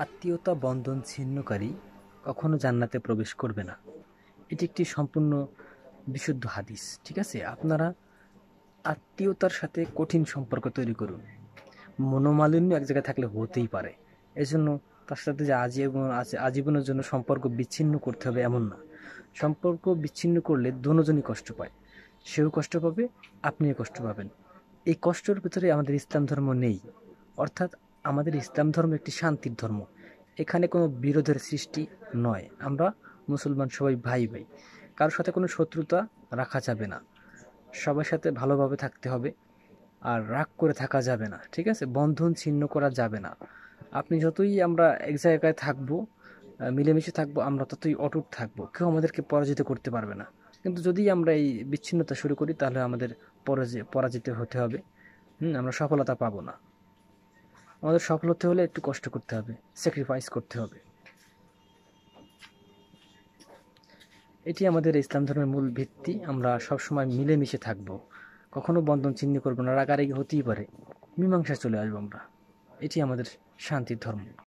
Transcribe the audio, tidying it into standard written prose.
আত্মীয়তা বন্ধন ছিন্নকারী কখনো জান্নাতে প্রবেশ করবে না। এটি একটি সম্পূর্ণ বিশুদ্ধ হাদিস। ঠিক আছে, আপনারা আত্মীয়তার সাথে কঠিন সম্পর্ক তৈরি করুন। মনোমালিন্য এক জায়গায় থাকলে হতেই পারে, এজন্য তার সাথে যে আজীবনের জন্য সম্পর্ক বিচ্ছিন্ন করতে হবে এমন না। সম্পর্ক বিচ্ছিন্ন করলে দুজনই কষ্ট পায়, সেও কষ্ট পাবে, আপনিও কষ্ট পাবেন। এই কষ্টের ভিতরে আমাদের ইসলাম ধর্ম নেই। অর্থাৎ আমাদের ইসলাম ধর্ম একটি শান্তির ধর্ম। এখানে কোনো বিরোধের সৃষ্টি নয়। আমরা মুসলমান সবাই ভাই ভাই, কারোর সাথে কোনো শত্রুতা রাখা যাবে না, সবার সাথে ভালোভাবে থাকতে হবে। আর রাগ করে থাকা যাবে না, ঠিক আছে, বন্ধন ছিন্ন করা যাবে না। আপনি যতই আমরা এক জায়গায় থাকবো, মিলেমিশে থাকবো, আমরা ততই অটুট থাকবো, কেউ আমাদেরকে পরাজিত করতে পারবে না। কিন্তু যদি আমরা এই বিচ্ছিন্নতা শুরু করি, তাহলে আমাদের পরাজিত হতে হবে। আমরা সফলতা পাবো না। আমাদের সফল হতে হলে একটু কষ্ট করতে হবে, স্যাক্রিফাইস করতে হবে। এটি আমাদের ইসলাম ধর্মের মূল ভিত্তি। আমরা সবসময় মিলেমিশে থাকবো, কখনো বন্ধন ছিন্ন করবো না। রাগারাগি হতেই পারে, মীমাংসা চলে আসবো আমরা। এটি আমাদের শান্তির ধর্ম।